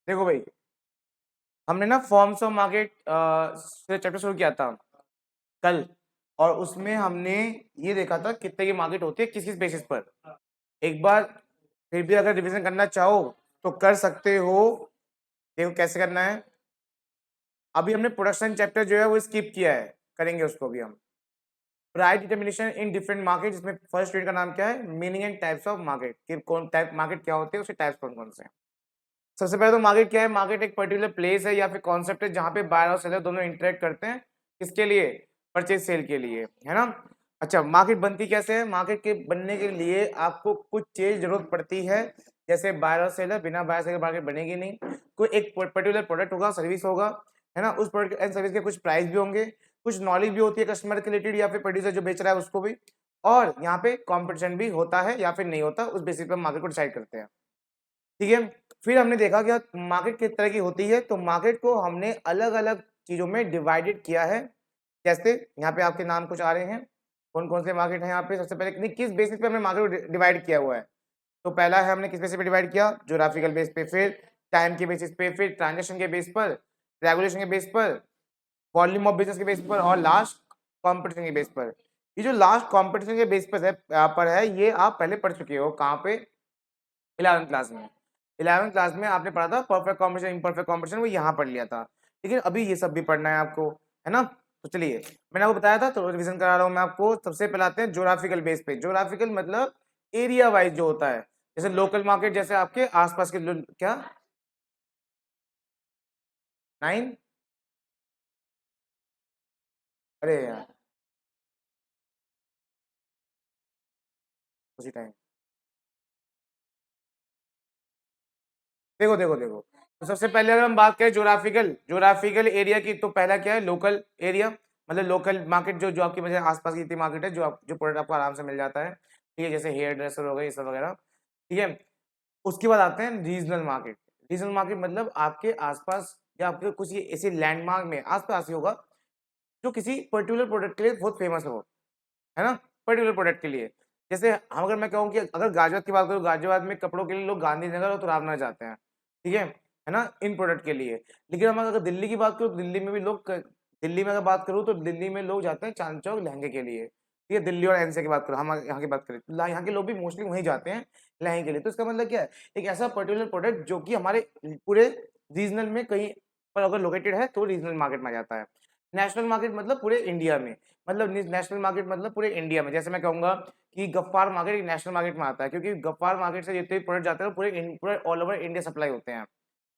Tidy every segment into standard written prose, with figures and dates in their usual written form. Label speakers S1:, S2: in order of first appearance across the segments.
S1: देखो भाई, हमने ना फॉर्म्स ऑफ मार्केट से चैप्टर शुरू किया था कल, और उसमें हमने ये देखा था कितने की मार्केट होती है किस किस बेसिस पर। एक बार फिर भी अगर रिवीजन करना चाहो तो कर सकते हो। देखो कैसे करना है। अभी हमने प्रोडक्शन चैप्टर जो है वो स्किप किया है, करेंगे उसको भी हम। Price determination in different market, जिसमें फर्स्ट यूनिट का नाम क्या है, meaning and types of market, कि कौन टाइप मार्केट क्या होते हैं, उसके टाइप्स कौन कौन से हैं। सबसे पहले तो मार्केट क्या है। मार्केट एक पर्टिकुलर प्लेस है या फिर कॉन्सेप्ट है जहां पे बायर और सेलर दोनों इंटरेक्ट करते हैं। किसके लिए? परचेज सेल के लिए, है ना। अच्छा, मार्केट बनती कैसे है? मार्केट के बनने के लिए आपको कुछ चीज जरूरत पड़ती है। जैसे बायर और सेलर, बिना बायर सेलर मार्केट बनेगी नहीं। कोई एक पर्टिकुलर प्रोडक्ट होगा, सर्विस होगा, है ना। उस प्रोडक्ट एंड सर्विस के कुछ प्राइस भी होंगे, कुछ नॉलेज भी होती है कस्टमर के रिलेटेड या फिर प्रोड्यूसर जो बेच रहा है उसको भी। और यहाँ पे कॉम्पिटिशन भी होता है या फिर नहीं होता, उस बेसिस पर मार्केट को डिसाइड करते हैं। ठीक है। फिर हमने देखा कि मार्केट किस तरह की होती है, तो मार्केट को हमने अलग अलग चीजों में डिवाइडेड किया है। जैसे यहाँ पे आपके नाम कुछ आ रहे हैं, कौन कौन से मार्केट है यहाँ पे। सबसे पहले किस बेसिस पे हमने मार्केट को डिवाइड किया हुआ है। तो पहला है, हमने किस बेसिस पे डिवाइड किया? ज्योग्राफिकल बेस पे, फिर टाइम के बेसिस पे, फिर ट्रांजेक्शन के बेस पर, रेगुलेशन के बेस पर, वॉल्यूम ऑफ बिजनेस के बेस पर, और लास्ट कॉम्पिटिशन के बेस पर। ये जो लास्ट कॉम्पिटिशन के बेस पर है, ये आप पहले पढ़ चुके हो कहाँ पे? 11th क्लास में। 11th क्लास में आपने पढ़ा था परफेक्ट कॉम्बिनेशन, इम्परफेक्ट कॉम्बिनेशन, वो यहाँ पढ़ लिया था। लेकिन अभी ये सब भी पढ़ना है आपको, है ना। तो चलिए, मैंने आपको बताया था तो रिवीजन करा रहा हूँ मैं आपको। सबसे पहले आते हैं ज्योग्राफिकल बेस पे। ज्योग्राफिकल मतलब एरिया वाइज जो होता है। जैसे लोकल मार्केट, जैसे आपके आसपास के क्या 9, अरे यार उसी टाइम। देखो देखो देखो, तो सबसे पहले अगर हम बात करें ज्योग्राफिकल ज्योग्राफिकल एरिया की, तो पहला क्या है? लोकल एरिया, मतलब लोकल मार्केट, जो जो आपकी वजह आसपास की इतनी मार्केट है, जो प्रोडक्ट आपको आराम से मिल जाता है। ठीक है, जैसे हेयर ड्रेसर हो गए, ये सब वगैरह। ठीक है। उसके बाद आते हैं रीजनल मार्केट। रीजनल मार्केट मतलब आपके आसपास या आपके कुछ ऐसे लैंडमार्क में आसपास ही होगा, जो किसी पर्टिकुलर प्रोडक्ट के लिए बहुत फेमस हो, है ना। पर्टिकुलर प्रोडक्ट के लिए। जैसे हम, अगर मैं कहूँ कि अगर गाजियाबाद की बात करूँ, गाजियाबाद में कपड़ों के लिए लोग गांधीनगर और तुरावना जाते हैं। ठीक है ना, इन प्रोडक्ट के लिए। लेकिन हम अगर दिल्ली की बात करूँ, दिल्ली में भी लोग, दिल्ली में अगर बात करूँ तो दिल्ली में लोग जाते हैं चांद चौक लहंगे के लिए। ठीक है, दिल्ली और एनसीआर की बात करूँ, हम यहाँ की बात करें तो यहाँ के लोग भी मोस्टली वहीं जाते हैं लहंगे के लिए। तो इसका मतलब क्या है? एक ऐसा पर्टिकुलर प्रोडक्ट जो कि हमारे पूरे रीजनल में कहीं पर अगर लोकेटेड है तो रीजनल मार्केट में आ जाता है। नेशनल मार्केट मतलब पूरे इंडिया में, मतलब नेशनल मार्केट मतलब पूरे इंडिया में। जैसे मैं कहूंगा कि गफ्फार मार्केट एक नेशनल मार्केट में आता है, क्योंकि गफ्फार मार्केट से जितने भी प्रोडक्ट जाते हैं वो पूरे ऑल ओवर इंडिया सप्लाई होते हैं।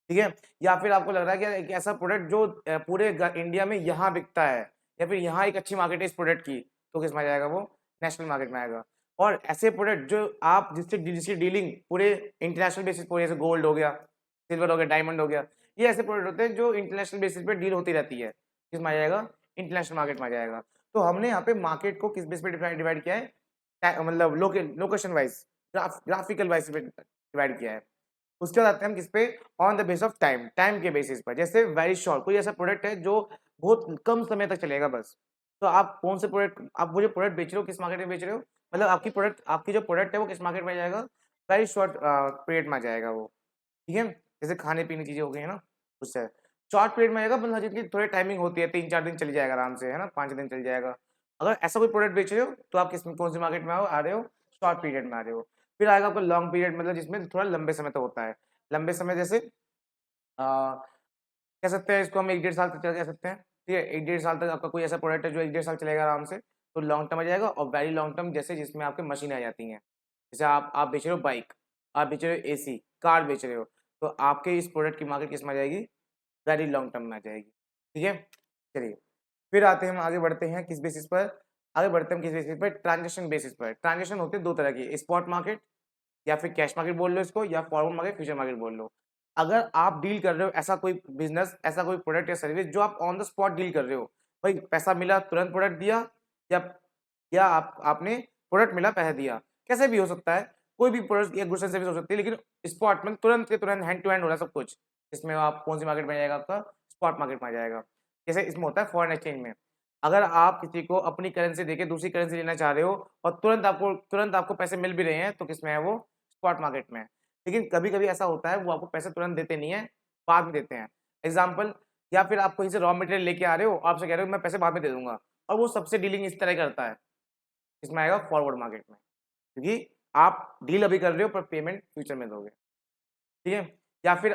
S1: ठीक है। या फिर आपको लग रहा है कि एक ऐसा प्रोडक्ट जो पूरे इंडिया में यहाँ बिकता है, या फिर यहाँ एक अच्छी मार्केट है इस प्रोडक्ट की, तो किस में आ जाएगा? वो नेशनल मार्केट में आएगा। और ऐसे प्रोडक्ट जो आप जिसकी डीलिंग पूरे इंटरनेशनल बेसिस पर, जैसे गोल्ड हो गया, सिल्वर हो गया, डायमंड हो गया, ये ऐसे प्रोडक्ट होते हैं जो इंटरनेशनल बेसिस पे डील होती रहती है। किस में आ जाएगा? इंटरनेशनल मार्केट में आ जाएगा। तो हमने यहाँ पे मार्केट को किस बेस पे डिवाइड किया है? मतलब location wise, graphical wise divide किया है। उसके बाद आते हैं हम किस पे? On the base of time, time के बेसिस पर। जैसे वेरी शॉर्ट, कोई ऐसा प्रोडक्ट है जो बहुत कम समय तक चलेगा बस, तो आप कौन से प्रोडक्ट, आप वो जो प्रोडक्ट बेच रहे हो किस मार्केट में बेच रहे हो, मतलब आपकी जो प्रोडक्ट है वो किस मार्केट में जाएगा? वेरी शॉर्ट पीरियड में जाएगा वो। ठीक है। जैसे खाने पीने चीजें हो गई है ना, उससे शॉर्ट पीरियड में आएगा, मतलब जिनकी थोड़ी टाइमिंग होती है, 3-4 दिन चली जाएगा आराम से, है ना, 5 दिन चल जाएगा। अगर ऐसा कोई प्रोडक्ट बेच रहे हो तो आप किस कौन सी मार्केट में आ रहे हो? शॉर्ट पीरियड में आ रहे हो। फिर आएगा आपका लॉन्ग पीरियड, मतलब जिसमें थोड़ा लंबे समय तक होता है। लंबे समय जैसे कह सकते हैं इसको हम 1-1.5 साल तक कह सकते हैं। ठीक है, 1-1.5 साल तक आपका कोई ऐसा प्रोडक्ट है जो 1-1.5 साल चलेगा आराम से, तो लॉन्ग टर्म आ जाएगा। और वेरी लॉन्ग टर्म, जैसे जिसमें आपके मशीन आ जाती हैं। जैसे आप बेच रहे हो बाइक, आप बेच रहे हो एसी, कार बेच रहे हो, तो आपके इस प्रोडक्ट की मार्केट किस में आ जाएगी? वेरी लॉन्ग टर्म में आ जाएगी। ठीक है। चलिए, फिर आते हैं हम आगे बढ़ते हैं किस बेसिस पर? आगे बढ़ते हैं हम किस बेसिस पर? ट्रांजेक्शन बेसिस पर। ट्रांजेक्शन होते हैं दो तरह की, स्पॉट मार्केट या फिर कैश मार्केट बोल लो इसको, या फॉरवर्ड मार्केट, फ्यूचर मार्केट बोल लो। अगर आप डील कर रहे हो ऐसा कोई बिजनेस, ऐसा कोई प्रोडक्ट या सर्विस जो आप ऑन द स्पॉट डील कर रहे हो, भाई पैसा मिला तुरंत प्रोडक्ट दिया, या आपने प्रोडक्ट मिला पैसा दिया, कैसे भी हो सकता है। कोई भी प्रोडक्ट या गुड्स एंड सर्विस हो सकती है, लेकिन स्पॉट में तुरंत के तुरंत हैंड टू हैंड हो रहा है सब कुछ। इसमें आप कौन सी मार्केट में आ जाएगा? आपका स्पॉट मार्केट में आ जाएगा। जैसे इसमें होता है फॉरेन एक्सचेंज में। अगर आप किसी को अपनी करेंसी देके दूसरी करेंसी लेना चाह रहे हो और तुरंत आपको पैसे मिल भी रहे हैं, तो किसमें है वो? स्पॉट मार्केट में है। लेकिन कभी-कभी ऐसा होता है वो आपको पैसे तुरंत देते नहीं है, बाद में देते हैं। एग्ज़ाम्पल, या फिर आप कहीं से रॉ मटेरियल लेके आ रहे हो, आपसे कह रहे हो मैं पैसे बाद में दे दूँगा, और वो सबसे डीलिंग इस तरह करता है, इसमें आएगा फॉरवर्ड मार्केट में। क्योंकि आप डील अभी कर रहे हो पर पेमेंट फ्यूचर में दोगे, ठीक है? या फिर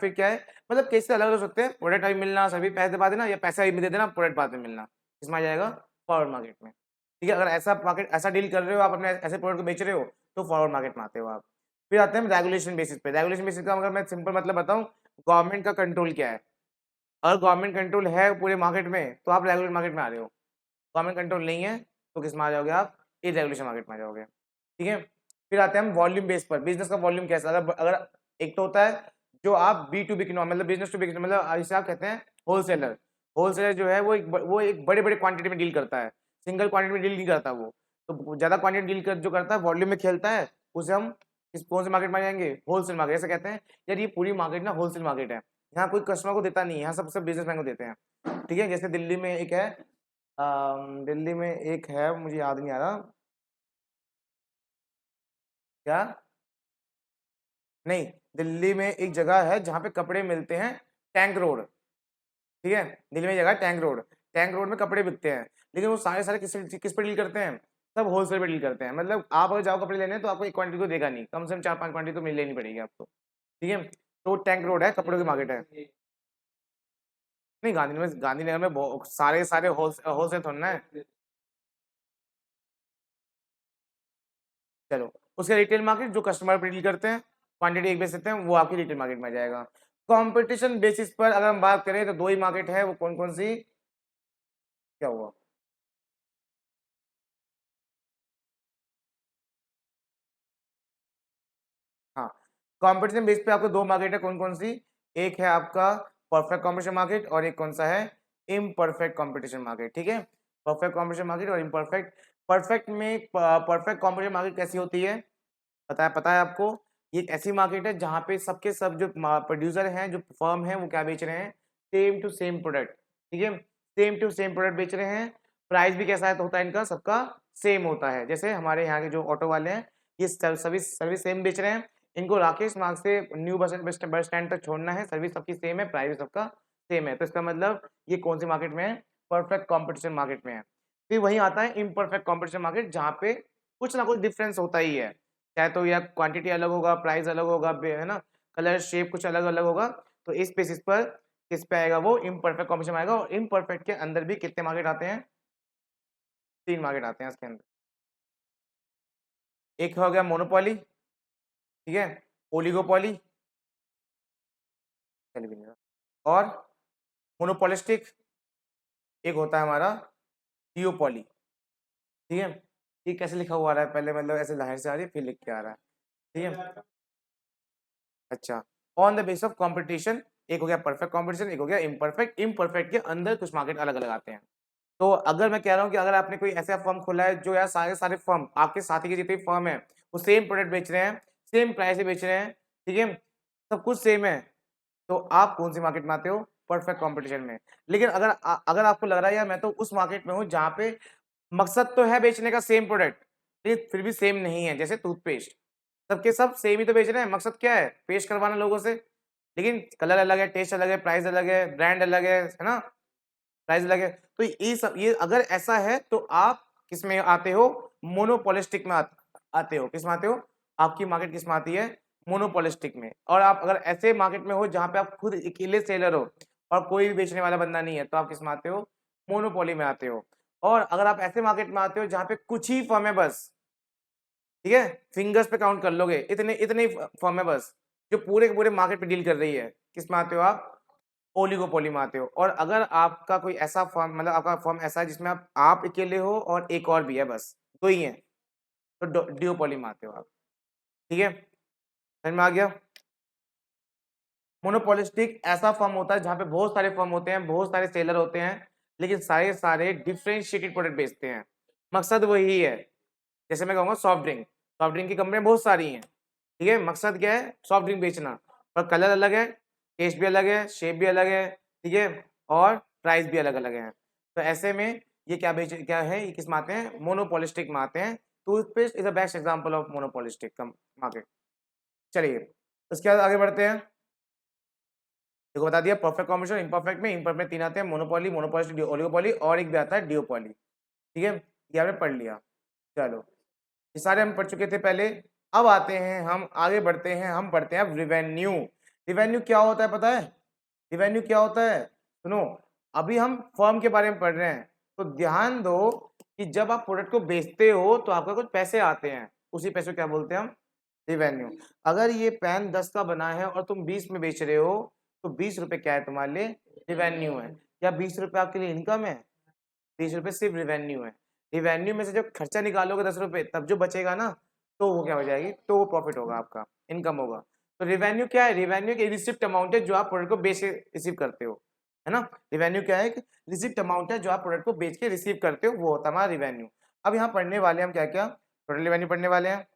S1: क्या है, मतलब केस अलग-अलग हो सकते हैं, प्रोडक्ट अभी मिलना, सर्विस पैसे बाद देना, या पैसा अभी दे देना, प्रोडक्ट बाद में मिलना, इसमें आ जाएगा फॉरवर्ड मार्केट में, ठीक है? अगर ऐसा डील कर रहे हो, आप अपने ऐसे प्रोडक्ट को बेच रहे हो, तो फॉरवर्ड मार्केट में आते हो आप। फिर आते हैं रेगुलेशन बेसिस पे। रेगुलेशन बेसिस का अगर मैं सिंपल मतलब बताऊँ, गवर्नमेंट का कंट्रोल क्या है? अगर गवर्नमेंट कंट्रोल है पूरे मार्केट में, तो आप रेगुलेटेड मार्केट में आ रहे हो। गवर्नमेंट कंट्रोल नहीं है, तो किसमें आ जाओगे आप? इरेगुलेशन मार्केट में आ जाओगे, ठीक है? फिर आते हैं हम वॉल्यूम बेस पर। बिज़नेस का वॉल्यूम कैसा? अगर अगर एक तो होता है जो आप बी टू बी की मतलब बिज़नेस टू बिज़नेस, मतलब जिसे आप कहते हैं होलसेलर। होलसेलर जो है वो एक बड़े-बड़े क्वांटिटी में डील करता है। सिंगल क्वांटिटी में डील नहीं करता वो। तो ज़्यादा क्वांटिटी डील कर जो करता है, वॉल्यूम में खेलता है, उसे हम किस कौन से मार्केट में आ जाएँगे? Wholesale market. ऐसे कहते हैं, यार ये पूरी मार्केट ना होलसेल मार्केट है। यहाँ कोई कस्टमर को देता नहीं है, यहाँ सब बिज़नेसमैन को देते हैं। ठीक है? जैसे दिल्ली में एक है, मुझे याद नहीं आ रहा। क्या? नहीं, दिल्ली में एक जगह है जहाँ पे कपड़े मिलते हैं, टैंक रोड, ठीक है? दिल्ली में एक जगह है टैंक रोड। टैंक रोड में कपड़े बिकते हैं, लेकिन वो सारे किस पे डील करते हैं? सब होलसेल पे डील करते हैं। मतलब आप अगर जाओ कपड़े लेने, तो आपको एक क्वांटिटी तो देगा नहीं, कम से कम 4-5 क्वांटिटी तो लेनी पड़ेगी आपको, ठीक है? तो टैंक रोड है, कपड़ों की मार्केट है। नहीं, गांधीनगर में सारे होलसेल थोड़ी ना है। चलो, उसके रिटेल मार्केट जो कस्टमर पे डील करते हैं, क्वांटिटी एक बेच देते हैं, वो आपकी रिटेल मार्केट में आ जाएगा। कंपटीशन बेसिस पर अगर हम बात करें, तो दो ही मार्केट है, वो कौन कौन सी? क्या हुआ? हाँ, कंपटीशन बेस पे आपको दो मार्केट है, कौन कौन सी? एक है आपका परफेक्ट कंपटीशन मार्केट, और एक कौन सा है? इम्परफेक्ट कंपटीशन मार्केट, ठीक है? परफेक्ट कंपटीशन मार्केट और इम्परफेक्ट। परफेक्ट कंपटीशन मार्केट कैसी होती है? पता है आपको? ये एक ऐसी मार्केट है जहाँ पे सबके सब जो प्रोड्यूसर हैं, जो फर्म है, वो क्या बेच रहे हैं? सेम टू सेम प्रोडक्ट, ठीक है? सेम टू सेम प्रोडक्ट बेच रहे हैं। प्राइस भी कैसा है तो होता है इनका सबका सेम होता है। जैसे हमारे यहाँ के जो ऑटो वाले हैं, ये सर्विस सेम बेच रहे हैं। इनको राकेश मार्ग से न्यू बस स्टैंड तक छोड़ना है, सर्विस सबकी सेम है, प्राइस भी सबका सेम है। तो इसका मतलब ये कौन सी मार्केट में है? परफेक्ट कॉम्पिटिशन मार्केट में है। फिर वहीं आता है इम्परफेक्ट कॉम्पिटिशन मार्केट, जहाँ पे कुछ ना कुछ डिफरेंस होता ही है। चाहे तो या क्वांटिटी अलग होगा, प्राइस अलग होगा, है ना, कलर शेप कुछ अलग अलग होगा। तो इस बेसिस पर किस पे आएगा? वो इम्परफेक्ट कॉम्पिटिशन आएगा। और इम्परफेक्ट के अंदर भी कितने मार्केट आते हैं? 3 मार्केट आते हैं इसके अंदर। एक हो गया मोनोपोली, ठीक है? ओलिगोपोली, चल भी नहीं रहा, और मोनोपोलिस्टिक। एक होता है हमारा डिओपोली, ठीक है? ये कैसे लिखा हुआ आ रहा है? पहले मतलब ऐसे लाइन से आ रही है, फिर लिख के आ रहा है, ठीक है? अच्छा, on the base of competition. एक हो गया परफेक्ट कंपटीशन, एक हो गया इम्परफेक्ट। इम्परफेक्ट के अंदर कुछ मार्केट अलग अलग आते हैं। तो अगर मैं कह रहा हूँ कि अगर आपने कोई ऐसा फर्म खोला है, जो यार सारे सारे फर्म आपके साथी के जितने फर्म है, वो सेम प्रोडक्ट बेच रहे हैं, सेम प्राइस से बेच रहे हैं, ठीक है, सब कुछ सेम है, तो आप कौन सी मार्केट में आते हो? परफेक्ट कंपटीशन में। लेकिन अगर आपको लग रहा है यार मैं तो उस मार्केट में हूँ जहाँ पे मकसद तो है बेचने का सेम प्रोडक्ट, लेकिन फिर भी सेम नहीं है, जैसे टूथपेस्ट, सबके सब सेम ही तो बेच रहे हैं, मकसद क्या है? पेश करवाना लोगों से, लेकिन कलर अलग है, टेस्ट अलग है, प्राइस अलग है, ब्रांड अलग है ना? प्राइस अलग है। तो ये अगर ऐसा है, तो आप किसमें आते हो? मोनोपोलिस्टिक में आते हो। किसमें आते हो? आपकी मार्केट किसमें आती है? मोनोपोलिस्टिक में। और आप अगर ऐसे मार्केट में हो जहाँ पे आप खुद अकेले सेलर हो और कोई भी बेचने वाला बंदा नहीं है, तो आप किसमें आते हो? मोनोपोली में आते हो। और अगर आप ऐसे मार्केट में आते हो जहाँ पे कुछ ही फर्म है बस, ठीक है? फिंगर्स पे काउंट कर लोगे, इतने इतने ही फर्म है बस, जो पूरे के पूरे मार्केट पे डील कर रही है। किसमें आते हो आप? ओलिगोपोली में आते हो। और अगर आपका कोई ऐसा फर्म, मतलब आपका फर्म ऐसा है जिसमें आप अकेले हो और एक और भी है, बस 2 ही हैं, तो डुओपोली में आते हो आप, ठीक है? समझ में आ गया? मोनोपोलिस्टिक ऐसा फर्म होता है जहाँ पे बहुत सारे फर्म होते हैं, बहुत सारे सेलर होते हैं, लेकिन सारे डिफरेंशिएटेड प्रोडक्ट बेचते हैं। मकसद वही है। जैसे मैं कहूँगा सॉफ्ट ड्रिंक की कंपनियाँ बहुत सारी हैं, ठीक है? मकसद क्या है? सॉफ्ट ड्रिंक बेचना, पर कलर अलग है, टेस्ट भी अलग है, शेप भी अलग है, ठीक है? और प्राइस भी अलग-अलग है। तो ऐसे में ये क्या है, ये किस में आते हैं, मोनोपोलिस्टिक में आते हैं। Toothpaste is the best example of monopolistic market. चलिए उसके बाद आगे बढ़ते हैं। देखो बता दिया परफेक्ट कॉम्बिनेशन, इम्परफेक्ट में, इम्परफेक्ट में 3 आते हैं, मोनोपोली, मोनोपोलिस्टिक, ओलिगोपोली, और एक भी आता है डिओपोली। ठीक है, ये आपने पढ़ लिया। चलो ये सारे हम पढ़ चुके थे पहले। अब आते हैं हम आगे बढ़ते हैं, हम पढ़ते हैं रिवेन्यू। रिवेन्यू क्या होता है पता है? रिवेन्यू क्या होता है? सुनो, अभी हम फर्म के बारे में पढ़ रहे हैं, तो ध्यान दो कि जब आप प्रोडक्ट को बेचते हो तो आपका कुछ पैसे आते हैं, उसी पैसे को क्या बोलते हैं हम? रिवेन्यू। अगर ये पेन 10 का बना है और तुम 20 में बेच रहे हो, तो 20 रुपए क्या है तुम्हारे लिए? रिवेन्यू है। क्या 20 रुपए आपके लिए इनकम है? 20 रुपए सिर्फ रिवेन्यू है। रिवेन्यू में से जब खर्चा निकालोगे 10 रुपए, तब जो बचेगा ना, तो वो क्या हो जाएगी? तो वो प्रॉफिट होगा, आपका इनकम होगा। तो रिवेन्यू क्या है? रिवेन्यू एक रिसिप्ट अमाउंट है जो आप प्रोडक्ट को बेच के रिसीव करते हो, है ना। रिवेन्यू क्या है? एक रिसिप्ट अमाउंट है जो आप प्रोडक्ट को बेच के रिसीव करते हो, वो होता है हमारा रिवेन्यू। अब यहाँ पढ़ने वाले हम क्या क्या? टोटल रिवेन्यू पढ़ने वाले हैं,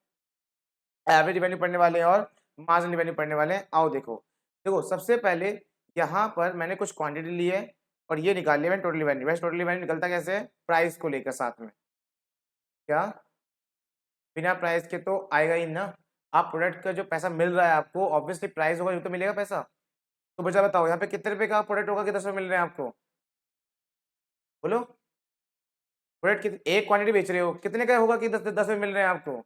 S1: एवरेज रिवेन्यू पढ़ने वाले हैं, और मार्जिनल रिवेन्यू पढ़ने वाले हैं। आओ देखो, देखो सबसे पहले यहाँ पर मैंने कुछ क्वांटिटी ली है और ये निकाल लिया मैंने टोटल रिवेन्यू। वैसे टोटल रिवेन्यू निकलता कैसे है? प्राइस को लेकर साथ में। क्या? बिना प्राइस के तो आएगा ही ना। आप प्रोडक्ट का जो पैसा मिल रहा है आपको, ऑब्वियसली प्राइस होगा तो मिलेगा पैसा। तो बचा बताओ यहाँ पे कितने रुपए का प्रोडक्ट होगा कि 10 रुपए मिल रहे हैं आपको? बोलो। प्रोडक्ट एक क्वांटिटी बेच रहे हो, कितने का होगा कि 10 रुपए मिल रहे हैं आपको?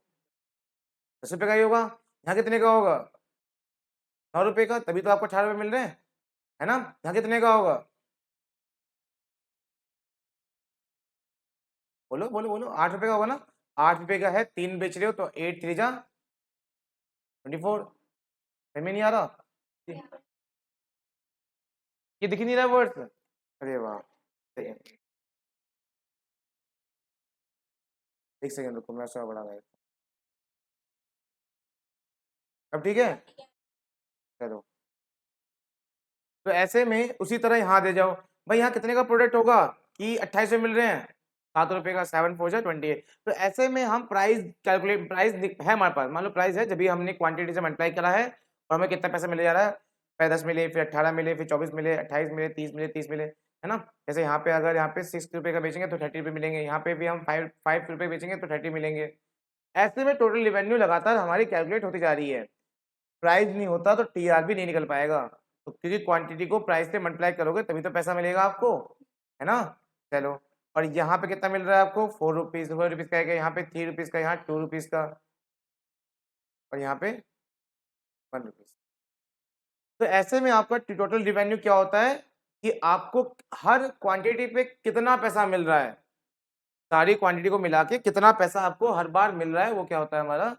S1: 10 रुपए का ही होगा। यहाँ कितने का होगा? 9 रुपए का, तभी तो आपको 18 रुपए मिल रहे हैं, है ना। यहाँ कितने का होगा? बोलो बोलो बोलो, 8 रुपए का होगा ना। 8 रुपए का है, 3 बेच रहे हो तो 8 3 जा 24। समझ में नहीं आ रहा? ये दिख ही नहीं रहा वर्ड्स। अरे वाह, सेकंड, एक सेकंड रुको, मैं उसका बड़ा गया। अब ठीक है, चलो। तो ऐसे में उसी तरह यहाँ दे जाओ, भाई यहाँ कितने का प्रोडक्ट होगा कि 28 में मिल रहे हैं, 7 रुपए का, 7 4 जा 28। तो ऐसे में हम प्राइस कैलकुलेट, प्राइस है हमारे पास, मान लो प्राइस है, जब भी हमने क्वांटिटी से मल्टीप्लाई करा है और हमें कितना पैसा मिले जा रहा है, पहले 10 मिले, फिर 18 मिले, फिर 24 मिले, 28 मिले, 30 मिले, 30 मिले, है ना। जैसे यहाँ पे अगर यहाँ पे 6 रुपए का बेचेंगे तो 30 रुपए मिलेंगे, यहाँ पे भी हम 5 रुपए बेचेंगे तो 30 मिलेंगे। ऐसे में टोटल रिवेन्यू लगातार हमारी कैलकुलेट होती जा रही है। प्राइस नहीं होता तो टीआर भी नहीं निकल पाएगा, तो क्योंकि क्वांटिटी को प्राइस से मल्टीप्लाई करोगे तभी तो पैसा मिलेगा आपको, है ना। चलो, और यहाँ पे कितना मिल रहा है आपको? 4 रुपीज, 4 रुपीज का है, यहाँ पे 3 रुपीज का, यहाँ 2 रुपीज का, और यहाँ पे 1 रुपीज। तो ऐसे में आपका टोटल रिवेन्यू क्या होता है कि आपको हर क्वांटिटी पे कितना पैसा मिल रहा है, सारी क्वांटिटी को मिला के कितना पैसा आपको हर बार मिल रहा है, वो क्या होता है? हमारा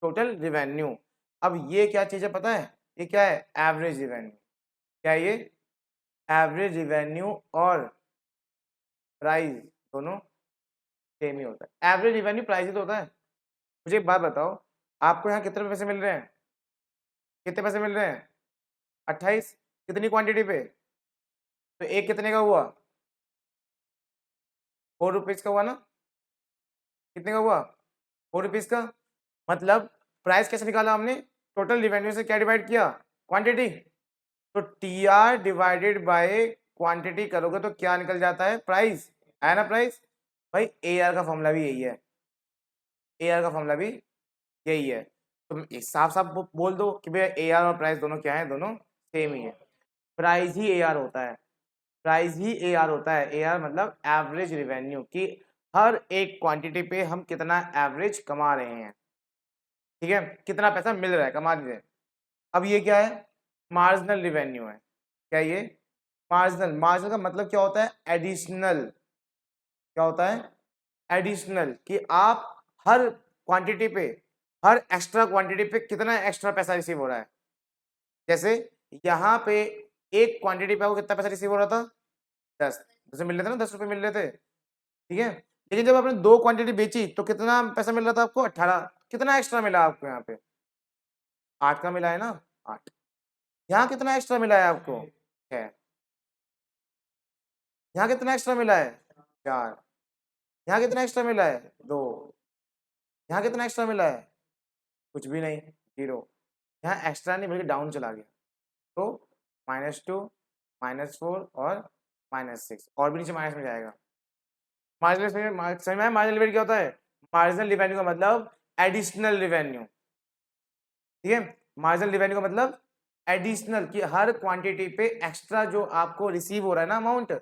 S1: टोटल रिवेन्यू। अब ये क्या चीज है पता है? ये क्या है? Average revenue. क्या ये? एवरेज रिवेन्यू और प्राइस दोनों सेम ही होता है। एवरेज रिवेन्यू प्राइस ही तो होता है। मुझे एक बात बताओ, आपको यहाँ कितने पैसे मिल रहे हैं? कितने पैसे मिल रहे हैं? 28। कितनी क्वांटिटी पे? तो एक कितने का हुआ? 4 रुपीज का हुआ ना। कितने का हुआ? 4 रुपीज का। मतलब प्राइस कैसे निकाला हमने? टोटल रिवेन्यू से क्या डिवाइड किया? क्वांटिटी। तो T R divided by quantity करोगे तो क्या निकल जाता है? प्राइस, है ना प्राइस। भाई ए आर का फॉर्मूला भी यही है, ए आर का फॉर्मूला भी यही है। तुम एक साफ साफ बोल दो कि भैया ए आर और प्राइस दोनों क्या है? दोनों सेम ही है। प्राइस ही ए आर होता है, प्राइस ही ए आर होता है। ए आर मतलब एवरेज रिवेन्यू, कि हर एक क्वांटिटी पे हम कितना एवरेज कमा रहे हैं, ठीक है, कितना पैसा मिल रहा है, कमा रहे हैं। अब ये क्या है? मार्जिनल रिवेन्यू है। क्या ये? मार्जिनल। मार्जिनल का मतलब क्या होता है? एडिशनल। क्या होता है? एडिशनल, कि आप हर क्वांटिटी पे, हर एक्स्ट्रा क्वांटिटी पे कितना एक्स्ट्रा पैसा रिसीव हो रहा है। जैसे यहाँ पे एक क्वांटिटी पे आपको कितना पैसा रिसीव हो रहा था? 10, जैसे मिल रहे थे ना, 10 रुपए मिल रहे थे, ठीक है। लेकिन जब आपने 2 क्वांटिटी बेची तो कितना पैसा मिल रहा था आपको? 18। कितना एक्स्ट्रा मिला आपको यहाँ पे? 8 का मिला है ना, 8। यहाँ कितना एक्स्ट्रा मिला है आपको? 6। यहाँ कितना एक्स्ट्रा मिला है? 4। यहाँ कितना एक्स्ट्रा मिला है? 2। यहाँ कितना एक्स्ट्रा मिला है? कुछ भी नहीं, 0। यहाँ एक्स्ट्रा नहीं बल्कि डाउन चला गया, तो -2, -4 और -6 और भी नीचे माइनस में जाएगा। मार्जिनल समझ में आया मार्जिनल रेवेन्यू क्या होता है? मार्जिनल रेवेन्यू का मतलब एडिशनल रेवेन्यू, ठीक है। मार्जिनल रेवेन्यू का मतलब एडिशनल, कि हर क्वांटिटी पे एक्स्ट्रा जो आपको रिसीव हो रहा है ना अमाउंट,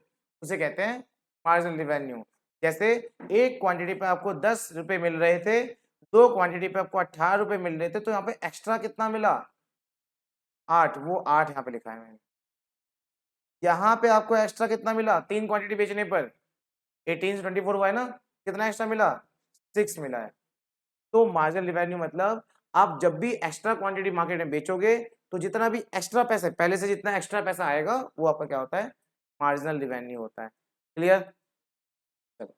S1: उसे कहते हैं मार्जिनल रेवेन्यू। जैसे एक क्वांटिटी पे आपको 10 रुपए मिल रहे थे, 2 क्वांटिटी पे आपको 18 रुपए मिल रहे थे, तो यहाँ पे एक्स्ट्रा कितना मिला? 8, वो 8 यहाँ पे लिखा है मैंने। यहाँ पे आपको एक्स्ट्रा कितना मिला? 3 क्वांटिटी बेचने पर 18 से 24 हुआ है ना, कितना एक्स्ट्रा मिला? 6 मिला है। तो मार्जिनल रेवेन्यू मतलब आप जब भी एक्स्ट्रा क्वांटिटी मार्केट में बेचोगे, तो जितना भी एक्स्ट्रा पैसा, पहले से जितना एक्स्ट्रा पैसा आएगा, वो आपका क्या होता है? मार्जिनल रेवेन्यू होता है। क्लियर? चलो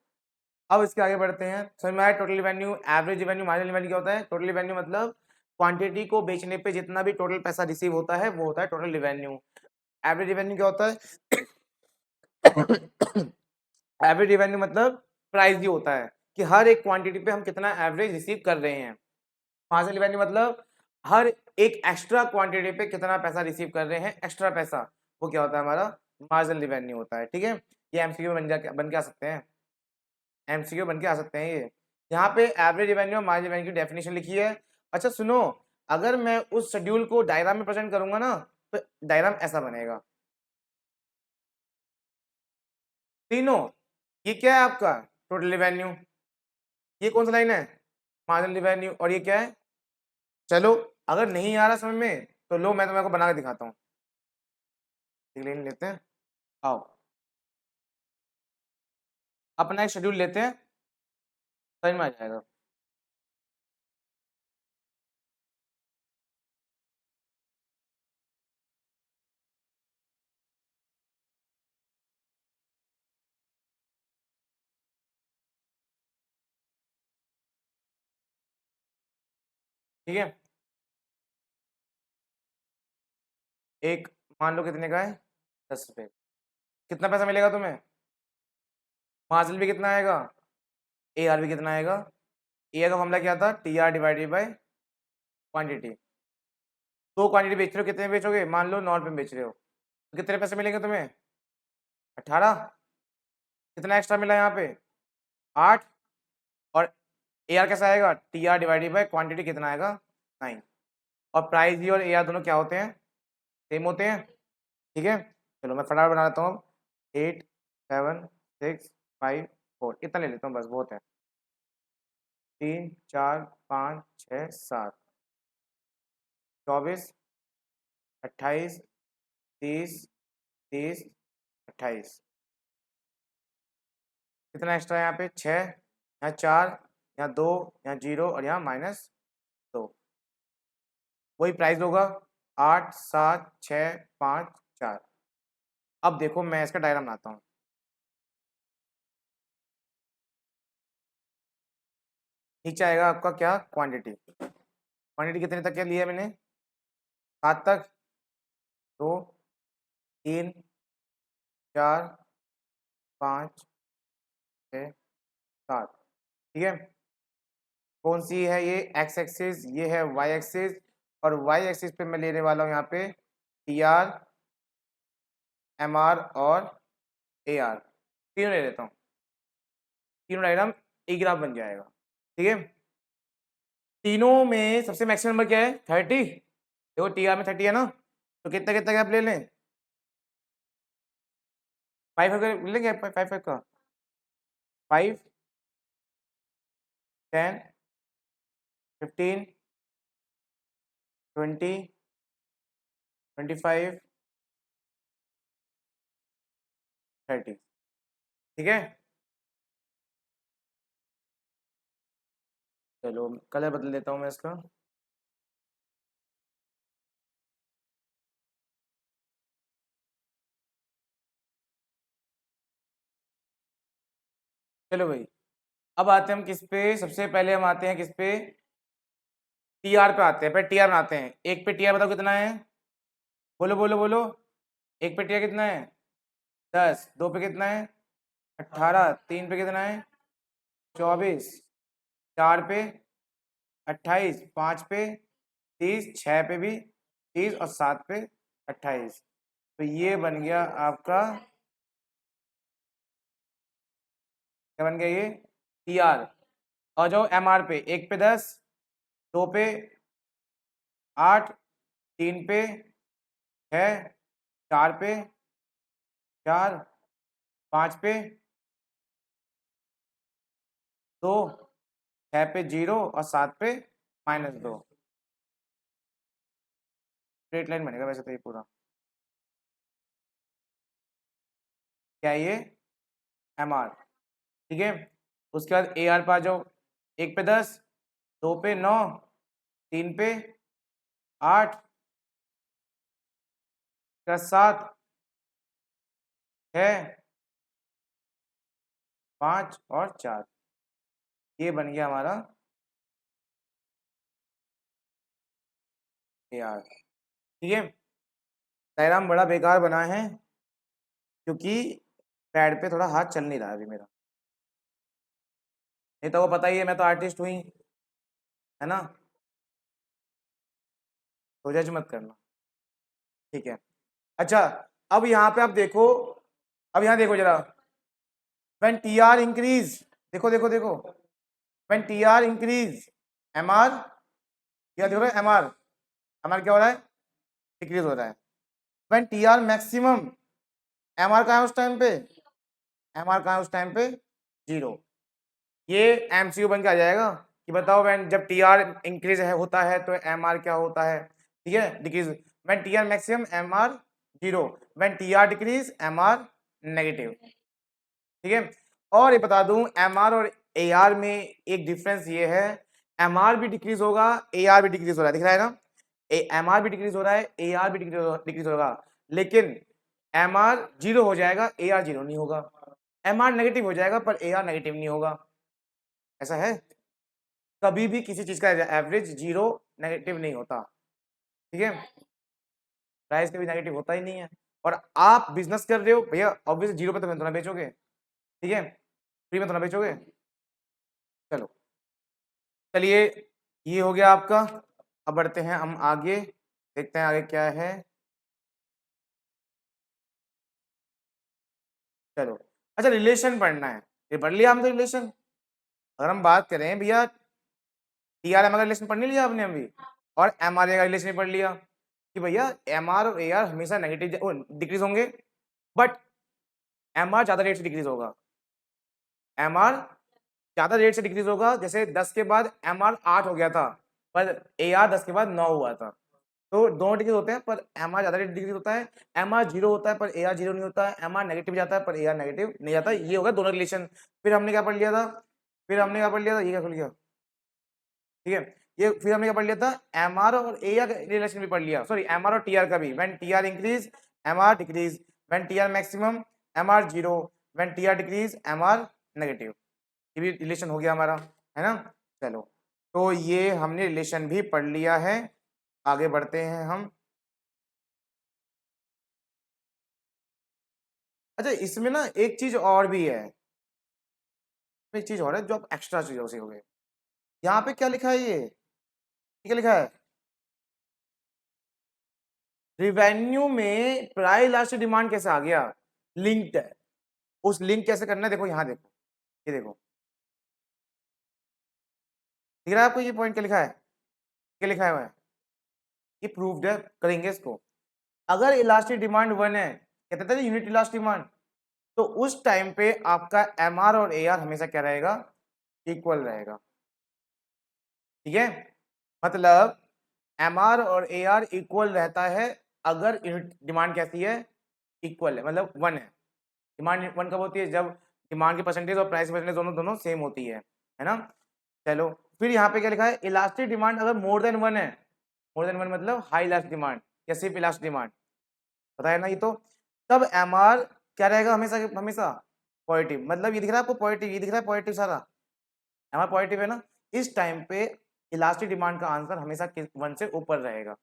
S1: अब इसके आगे बढ़ते हैं। समझ में आया total revenue, average revenue, marginal revenue क्या होता है? टोटल रेवेन्यू मतलब क्वांटिटी को बेचने पे जितना भी टोटल पैसा रिसीव होता है, वो होता है टोटल रेवेन्यू। एवरेज रेवेन्यू क्या होता है? एवरेज रेवेन्यू मतलब प्राइस ही होता है कि हर एक क्वांटिटी पे हम कितना एवरेज रिसीव कर रहे हैं। मार्जिनल रेवेन्यू मतलब हर एक एक्स्ट्रा क्वांटिटी पे कितना पैसा रिसीव कर रहे हैं, एक्स्ट्रा पैसा, वो क्या होता है? हमारा मार्जिनल रेवेन्यू होता है, ठीक है। ये एमसीक्यू बन के आ सकते हैं, एमसीक्यू बन के आ सकते हैं ये। यहाँ पे एवरेज रेवेन्यू और मार्जिनल रेवेन्यू की डेफिनेशन लिखी है। अच्छा सुनो, अगर मैं उस शेड्यूल को डायग्राम में प्रेजेंट करूंगा ना, तो डायग्राम ऐसा बनेगा। तीनों, ये क्या है आपका? Total revenue. ये कौन सा लाइन है? Marginal revenue. और ये क्या है? चलो अगर नहीं आ रहा समझ में, तो लो मैं तुम्हें को बना के दिखाता हूँ। लाइन लेते हैं, आओ अपना एक शेड्यूल लेते हैं, समझ में आ जाएगा। ठीक है, एक मान लो कितने का है? 10 रुपए। कितना पैसा मिलेगा तुम्हें? मार्जिन भी कितना आएगा? ए आर भी कितना आएगा? ए आर का मामला क्या था? T R divided by quantity. दो क्वांटिटी बेच रहे हो, कितने बेचोगे? मान लो 9 रुपए में बेच रहे हो, तो कितने पैसे मिलेंगे तुम्हें? 18। कितना एक्स्ट्रा मिला यहाँ पे? 8। और ए आर कैसा आएगा? T R divided by quantity कितना आएगा? 9। और प्राइस भी और ए आर दोनों क्या होते हैं? सेम होते हैं, ठीक है। चलो मैं फटाफट बना लेता हूँ। 8 7 6 5 4 इतना ले लेता हूँ, बस बहुत है। 3 4 5 6 7 24 28 30 30 28। कितना एक्स्ट्रा है यहाँ पे? 6, यहाँ 4, यहाँ 2, यहाँ 0 और यहाँ -2। वही प्राइस होगा 8 7 6 5 4। अब देखो मैं इसका डायग्राम बनाता हूँ। नीचे आएगा आपका क्या? क्वांटिटी। क्वांटिटी कितने तक के लिए मैंने? 7 तक। 2 3 4 5 6 7, ठीक है। कौन सी है ये? एक्स एक्सिस, ये है वाई एक्सिस, और वाई एक्सिस पे मैं लेने वाला हूँ यहाँ पे टी आर, एम आर और ए आर, तीनों ले लेता हूँ। तीनों डायग्राम एक ग्राफ बन जाएगा, ठीक है। तीनों में सबसे मैक्सिमम नंबर क्या है? 30। देखो टी आर में 30 है ना, तो कितना कितना गैप ले लें? 5 ले लेंगे, 5 का 5 10 15 20 25 30, ठीक है। चलो कलर बदल देता हूँ मैं इसका। चलो भाई, अब आते हैं हम किस पे? सबसे पहले हम आते हैं किस पे? टी आर पे आते हैं, पहले टी आर बनाते हैं। एक पे टी आर बताओ कितना है? बोलो बोलो बोलो। एक पे टी आर कितना है? 10। दो पे कितना है? 18। तीन पे कितना है? 24। चार पे 28। पाँच पे 30। छः पे भी 30 और 7 पे 28। तो ये बन गया आपका क्या बन गया ये टी आर। और जो एम आर पे 1 पे 10, 2 पे 8, 3 पे 6, 4 पे 4, 5 पे 2, 6 पे 0 और 7 पे -2। स्ट्रेट लाइन बनेगा वैसे तो ये पूरा। क्या ये एम आर, ठीक है। उसके बाद ए आर पे आ जाओ, 1 पे 10, 2 पे 9, 3 पे 8, 7, 6, 5 और 4। ये बन गया हमारा ए आर, ठीक है। डायग्राम बड़ा बेकार बना है क्योंकि पैड पे थोड़ा हाथ चल नहीं रहा है अभी मेरा, नहीं तो वो पता ही है मैं तो आर्टिस्ट हुई, है ना, तो जज मत करना, ठीक है। अच्छा, अब यहाँ पे आप देखो, अब यहाँ देखो जरा, व्हेन टी आर इंक्रीज, देखो देखो देखो, when T R increase M R, क्या देखो एम आर, क्या हो रहा है, डिक्रीज हो रहा है। When T R maximum, M R कहाँ है उस टाइम पे, एम आर कहाँ है उस टाइम पे 0। ये एमसीक्यू बन के आ जाएगा कि बताओ व्हेन जब टी आर इंक्रीज होता है तो एम आर क्या होता है, ठीक है, decrease. When T R maximum M R 0, when T R decrease M R negative, ठीक है। और ये बता दूं एम आर और ए आर में एक डिफरेंस ये है, एम आर भी डिक्रीज होगा, ए आर भी डिक्रीज हो रहा है, दिख रहा है ना, एम आर भी डिक्रीज हो रहा है, ए आर भी डिक्रीज होगा, लेकिन एम आर 0 हो जाएगा, ए आर 0 नहीं होगा, एम आर नेगेटिव हो जाएगा पर ए आर नेगेटिव नहीं होगा। ऐसा है, कभी भी किसी चीज का एवरेज 0 नेगेटिव नहीं होता, ठीक है, प्राइस कभी नेगेटिव होता ही नहीं है। और आप बिजनेस कर रहे हो भैया, ऑब्वियसली 0 पे तो थोड़ा बेचोगे, ठीक है, फ्री में थोड़ा बेचोगे। चलो, चलिए ये हो गया आपका। अब बढ़ते हैं हम आगे, देखते हैं आगे क्या है। चलो, अच्छा रिलेशन पढ़ना है, ये पढ़ लिया हमने रिलेशन। अगर हम बात करें भैया, टी आर एम आर का रिलेशन पढ़ नहीं लिया आपने अभी, और एम आर ए का रिलेशन पढ़ लिया कि भैया एम आर और ए आर हमेशा नेगेटिव डिक्रीज होंगे, बट एम आर ज्यादा रेट से डिक्रीज होगा, एम आर ज्यादा रेट से डिक्रीज होगा। जैसे 10 के बाद एम आर 8 हो गया था, पर ए आर 10 के बाद 9 हुआ था, तो दोनों डिक्रीज होते हैं, पर एम आर ज्यादा रेट डिक्रीज होता है, एम आर 0 होता है पर ए आर 0 नहीं होता है, एम आर नेगेटिव जाता है पर ए आर नेगेटिव नहीं जाता। ये होगा दोनों रिलेशन। फिर हमने क्या पढ़ लिया था, फिर हमने क्या पढ़ लिया था, ये क्या खुल गया, ठीक है, ये फिर हमने क्या पढ़ लिया था, एम आर और ए आर रिलेशन भी पढ़ लिया, सॉरी एम आर और टी आर का भी। When T R increase M R decrease, when T R maximum M R 0, when T R decrease M R negative. ये भी रिलेशन हो गया हमारा, है ना। चलो, तो ये हमने रिलेशन भी पढ़ लिया है, आगे बढ़ते हैं हम। अच्छा, इसमें ना एक चीज और भी है, एक चीज और है जो आप एक्स्ट्रा चीजों से हो गए। यहाँ पे क्या लिखा है, ये क्या लिखा है, रिवेन्यू में प्राइस इलास्टिक डिमांड कैसे आ गया, लिंक्ड है। उस लिंक कैसे करना है, देखो यहाँ देखो, ये देखो, दिख रहा है आपको ये पॉइंट क्या लिखा है, क्या लिखा है, ये प्रूव्ड है, करेंगे इसको। अगर इलास्टिक डिमांड 1 है, कहते थे यूनिट इलास्टिक डिमांड, तो उस टाइम पे आपका एम आर और ए आर हमेशा क्या रहेगा, इक्वल रहेगा, ठीक है। मतलब एम आर और ए आर इक्वल रहता है अगर यूनिट डिमांड कैसी है, इक्वल है, मतलब 1 है। डिमांड 1 कब होती है, जब डिमांड की परसेंटेज और प्राइस परसेंटेज दोनों दोनों सेम होती है ना। चलो, फिर यहाँ पे क्या लिखा है, इलास्टिक डिमांड अगर मोर देन 1 है, मोर देन 1 मतलब हाई इलास्टिक डिमांड या सिर्फ इलास्टिक डिमांड, पता है ना ये तो, तब एम आर क्या रहेगा, हमेशा हमेशा पॉजिटिव। मतलब ये दिख रहा है आपको पॉजिटिव, ये दिख रहा है पॉजिटिव सारा, एम आर पॉजिटिव है ना, इस टाइम पे इलास्टिक डिमांड का आंसर हमेशा 1 से ऊपर रहेगा।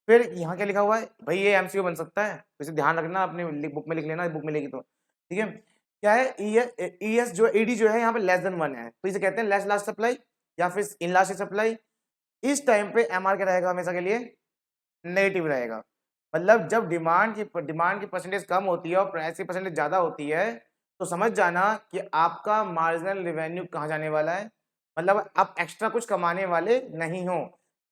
S1: फिर यहाँ क्या लिखा हुआ है भाई, ये एमसीक्यू बन सकता है, तो इसे ध्यान रखना, अपनी बुक में लिख लेना, बुक में लिखी तो, ठीक है। क्या है, ई एस जो ईडी जो है यहाँ पे लेस देन 1 है, तो इसे कहते हैं लेस लास्ट सप्लाई या फिर इन लास्ट सप्लाई। इस टाइम पे एम आर क्या रहेगा, हमेशा के लिए नेगेटिव रहेगा। मतलब जब डिमांड की परसेंटेज कम होती है और प्राइस की परसेंटेज ज्यादा होती है, तो समझ जाना कि आपका मार्जिनल रेवेन्यू कहाँ जाने वाला है, मतलब आप एक्स्ट्रा कुछ कमाने वाले नहीं हो।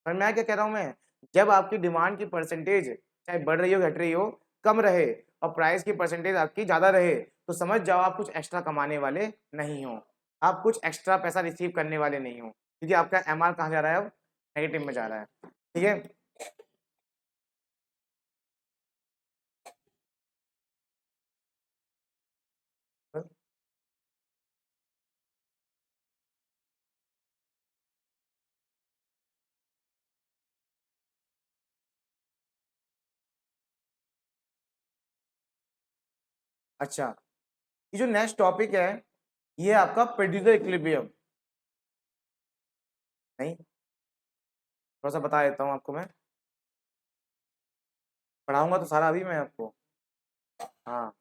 S1: पर मैं क्या कह रहा हूँ, मैं जब आपकी डिमांड की परसेंटेज चाहे बढ़ रही हो घट रही हो कम रहे और प्राइस की परसेंटेज आपकी ज्यादा रहे, तो समझ जाओ आप कुछ एक्स्ट्रा कमाने वाले नहीं हो, आप कुछ एक्स्ट्रा पैसा रिसीव करने वाले नहीं हो, क्योंकि आपका एमआर कहाँ जा रहा है, अब नेगेटिव में जा रहा है। ठीक है, अच्छा, ये जो नेक्स्ट टॉपिक है ये आपका प्रोड्यूसर इक्विलिब्रियम, नहीं थोड़ा सा बता देता हूँ आपको, मैं पढ़ाऊंगा तो सारा अभी मैं आपको। हाँ,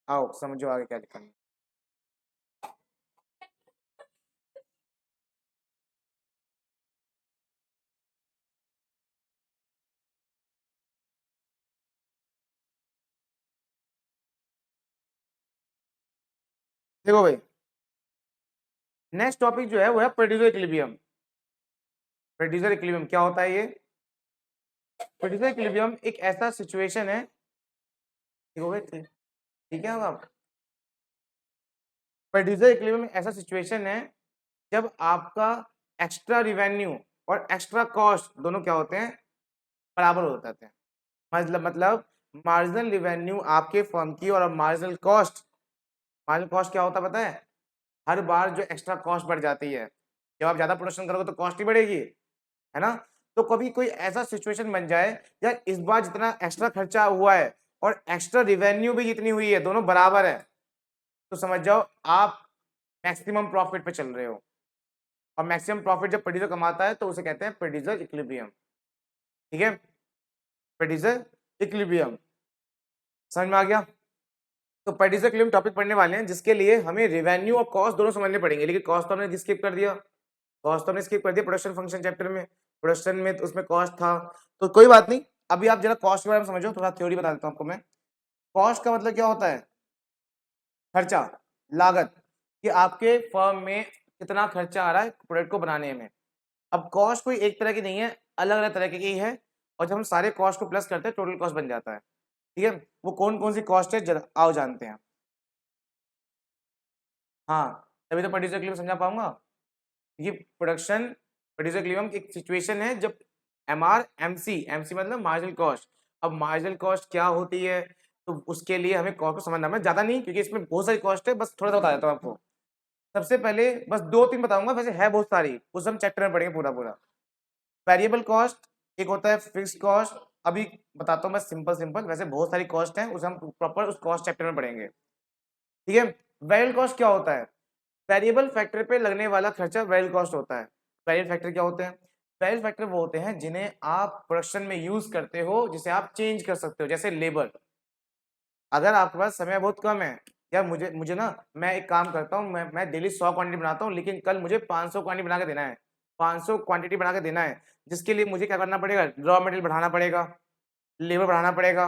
S1: आओ समझो आगे क्या लिखा है। देखो भाई, नेक्स्ट टॉपिक जो है वो है प्रोड्यूसर इक्विलिब्रियम। प्रोड्यूसर इक्विलिब्रियम क्या होता है ये? प्रोड्यूसर इक्विलिब्रियम एक ऐसा सिचुएशन है, ठीक हो गए, ठीक है, अब आप प्रोड्यूसर इक्विलिब्रियम ऐसा सिचुएशन है जब आपका एक्स्ट्रा रिवेन्यू और एक्स्ट्रा कॉस्ट दोनों क्या होते हैं, बराबर हो जाते हैं। मतलब मार्जिनल रिवेन्यू आपके फर्म की और मार्जिनल कॉस्ट क्या होता है पता है? हर बार जो एक्स्ट्रा कॉस्ट बढ़ जाती है, जब आप ज्यादा प्रोडक्शन करोगे तो कॉस्ट ही बढ़ेगी, है ना? तो कभी कोई ऐसा सिचुएशन बन जाए यार इस बार जितना एक्स्ट्रा खर्चा हुआ है और एक्स्ट्रा रिवेन्यू भी जितनी हुई है दोनों बराबर है, तो समझ जाओ आप मैक्सिमम प्रॉफिट पे चल रहे हो। और मैक्सिमम प्रॉफिट जब प्रोड्यूसर कमाता है तो उसे कहते हैं प्रोड्यूसर इक्विलिब्रियम। ठीक है, प्रोड्यूसर इक्विलिब्रियम समझ में आ गया? तो प्रोड्यूसर इक्विलिब्रियम टॉपिक पढ़ने वाले हैं जिसके लिए हमें रेवेन्यू और कॉस्ट दोनों समझने पड़ेंगे, लेकिन कॉस्ट तो हमने स्किप कर दिया, कॉस्ट तो हमने स्किप कर दिया प्रोडक्शन फंक्शन चैप्टर में। प्रोडक्शन में तो उसमें कॉस्ट था, तो कोई बात नहीं, अभी आप जरा कॉस्ट के बारे में समझो, थोड़ा थ्योरी बता देता हूं आपको मैं। कॉस्ट का मतलब क्या होता है? खर्चा, लागत, कि आपके फर्म में कितना खर्चा आ रहा है प्रोडक्ट को बनाने में। अब कॉस्ट कोई एक तरह की नहीं है, अलग अलग तरह की है, और जब हम सारे कॉस्ट को प्लस करते हैं टोटल कॉस्ट बन जाता है। ठीक है, वो कौन कौन सी कॉस्ट है जरा आओ जानते हैं। हाँ, तभी तो प्रोड्यूसर के लिए समझा पाऊंगा। ये प्रोड्यूसर इक्विलिब्रियम की एक सिचुएशन है जब एमसी मतलब मार्जिनल कॉस्ट। अब मार्जिनल कॉस्ट क्या होती है, तो उसके लिए हमें कॉस्ट को समझना है, ज्यादा नहीं क्योंकि इसमें बहुत सारी कॉस्ट है, बस थोड़ा सा बता देता हूँ आपको। सबसे पहले बस दो तीन बताऊंगा, वैसे है बहुत सारी, उस हम चैप्टर में पढ़ेंगे पूरा पूरा। वेरिएबल कॉस्ट, एक होता है फिक्स्ड कॉस्ट। अभी बताता हूँ मैं सिंपल सिंपल, वैसे बहुत सारी कॉस्ट है, उसे हम प्रॉपर उस कॉस्ट चैप्टर में पढ़ेंगे। ठीक है, वेरिएबल कॉस्ट क्या होता है? वेरिएबल फैक्टर पे लगने वाला खर्चा वेरिएबल कॉस्ट होता है। वेरिएबल फैक्टर क्या होते हैं? वेरिएबल फैक्टर वो होते हैं जिन्हें आप प्रोडक्शन में यूज करते हो, जिसे आप चेंज कर सकते हो, जैसे लेबर। अगर आपके पास समय बहुत कम है, या मुझे मुझे ना मैं एक काम करता हूँ, मैं डेली 100 क्वांटिटी बनाता हूँ, लेकिन कल मुझे 500 क्वांटिटी बना के देना है, 500 क्वांटिटी बना के देना है, जिसके लिए मुझे क्या करना पड़ेगा, रॉ मटेरियल बढ़ाना पड़ेगा, लेबर बढ़ाना पड़ेगा,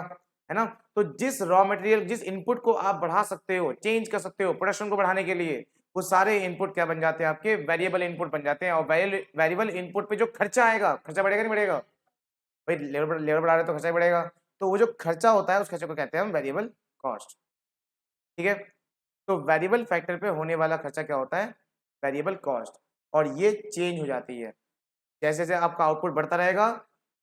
S1: है ना? तो जिस रॉ मटेरियल जिस इनपुट को आप बढ़ा सकते हो, चेंज कर सकते हो प्रोडक्शन को बढ़ाने के लिए, वो सारे इनपुट क्या बन जाते हैं, आपके वेरिएबल इनपुट बन जाते हैं। और वेरिएबल इनपुट पे जो खर्चा आएगा, खर्चा बढ़ेगा नहीं बढ़ेगा? भाई लेबर बढ़ा रहे तो खर्चा ही बढ़ेगा, तो वो जो खर्चा होता है उस खर्चे को कहते हैं हम वेरिएबल कॉस्ट। ठीक है, तो वेरिएबल फैक्टर पे होने वाला खर्चा क्या होता है, वेरिएबल कॉस्ट। और ये चेंज हो जाती है जैसे जैसे आपका आउटपुट बढ़ता रहेगा,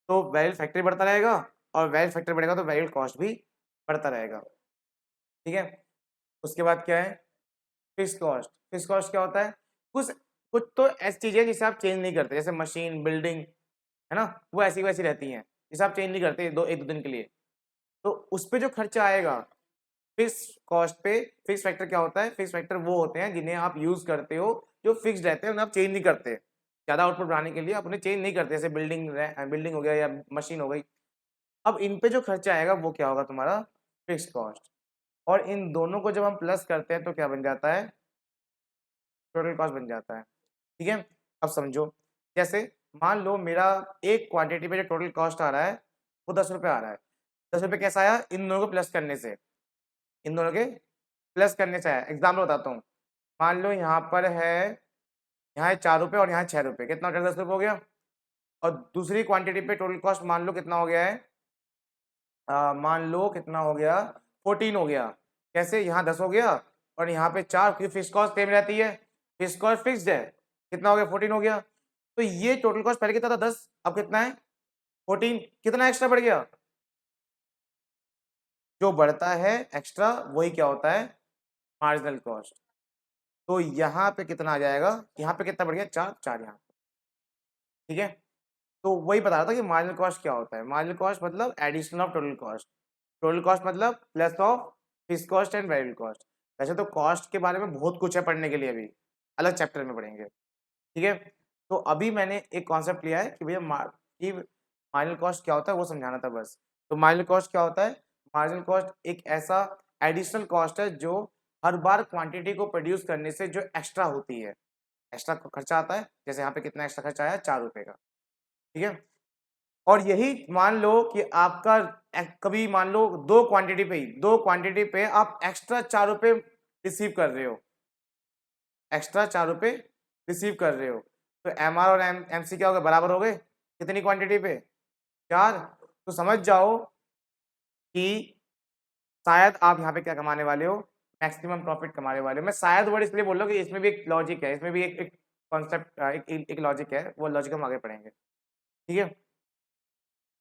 S1: तो वेरिएबल फैक्टर बढ़ता रहेगा, और वेरिएबल फैक्टर बढ़ेगा तो वेरिएबल कॉस्ट भी बढ़ता रहेगा। ठीक है, उसके बाद क्या है, फिक्स कॉस्ट। फिक्स कॉस्ट क्या होता है? कुछ कुछ तो ऐसी चीजें जिसे आप चेंज नहीं करते, जैसे मशीन बिल्डिंग, है ना, वो ऐसी वैसी रहती हैं, जिसे आप चेंज नहीं करते एक दो दिन के लिए, तो उस पे जो खर्चा आएगा फिक्स कॉस्ट पे। फिक्स फैक्टर क्या होता है? फिक्स फैक्टर वो होते हैं जिन्हें आप यूज करते हो, जो फिक्स रहते हैं, उन्हें आप चेंज नहीं करते। ज्यादा आउटपुट बढ़ाने के लिए आप उन्हें चेंज नहीं करते, जैसे बिल्डिंग हो गया या मशीन हो गई। अब इन पे जो खर्चा आएगा वो क्या होगा, तुम्हारा फिक्स कॉस्ट। और इन दोनों को जब हम प्लस करते हैं तो क्या बन जाता है, टोटल कॉस्ट बन जाता है। ठीक है, अब समझो, जैसे मान लो मेरा एक क्वांटिटी पे जो टोटल कॉस्ट आ रहा है वो 10 रुपये आ रहा है, 10 रुपये कैसा आया, इन दोनों को प्लस करने से, इन दोनों के प्लस करने से आया। एग्जाम्पल बताता हूँ, मान लो यहाँ पर है, यहाँ है 4 रुपये और यहाँ है 6 रुपये, कितना 10 रुपये हो गया। और दूसरी क्वांटिटी पे टोटल कॉस्ट मान लो कितना हो गया है, मान लो कितना हो गया, 14 हो गया। कैसे, यहाँ 10 हो गया और यहाँ पे 4, क्योंकि फिक्स कॉस्ट सेम रहती है, फिक्स कॉस्ट फिक्स्ड है, कितना हो गया 14 हो गया। तो ये टोटल कॉस्ट पहले कितना था 10, अब कितना है 14, कितना एक्स्ट्रा बढ़ गया, जो बढ़ता है एक्स्ट्रा वही क्या होता है, मार्जिनल कॉस्ट। तो यहाँ पे कितना आ जाएगा, यहाँ पे कितना बढ़ गया 4, 4 यहाँ पे, ठीक है। तो वही बता रहा था कि मार्जिनल कॉस्ट क्या होता है। मार्जिनल कॉस्ट मतलब addition of total cost, total cost मतलब plus of fix cost and variable cost. वैसे तो कॉस्ट के बारे में बहुत कुछ है पढ़ने के लिए, अभी अलग चैप्टर में पढ़ेंगे, ठीक है। तो अभी मैंने एक कॉन्सेप्ट लिया है कि भैया मार्जिनल कॉस्ट क्या होता है वो समझाना था बस। तो मार्जिनल कॉस्ट क्या होता है, मार्जिनल कॉस्ट एक ऐसा एडिशनल कॉस्ट है जो हर बार क्वांटिटी को प्रोड्यूस करने से जो एक्स्ट्रा होती है, एक्स्ट्रा खर्चा आता है। जैसे यहाँ पे कितना एक्स्ट्रा खर्चा आया, 4 रुपये का, ठीक है। और यही मान लो कि आपका कभी मान लो दो क्वांटिटी पे आप एक्स्ट्रा 4 रुपये रिसीव कर रहे हो, एक्स्ट्रा 4 रुपये रिसीव कर रहे हो, तो एम आर और एम सी क्या हो गए, बराबर हो गए, कितनी क्वांटिटी पे 4। तो समझ जाओ कि शायद आप यहाँ पे क्या कमाने वाले हो, मैक्सिमम प्रॉफिट कमाने वाले हो। मैं शायद वर्ड इसलिए बोल रहा हूँ कि इसमें भी एक लॉजिक है, इसमें भी एक कॉन्सेप्ट, एक लॉजिक है, वो लॉजिक हम आगे पढ़ेंगे, ठीक है।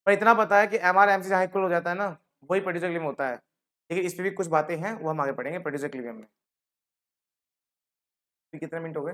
S1: पर इतना पता है कि एम आर एम सी जहाँ इक्वल हो जाता है ना, वही प्रोड्यूसर क्लेम होता है, ठीक है। इसमें भी कुछ बातें हैं वो हम आगे पढ़ेंगे प्रोड्यूसर क्लेम में। कितने मिनट हो गए।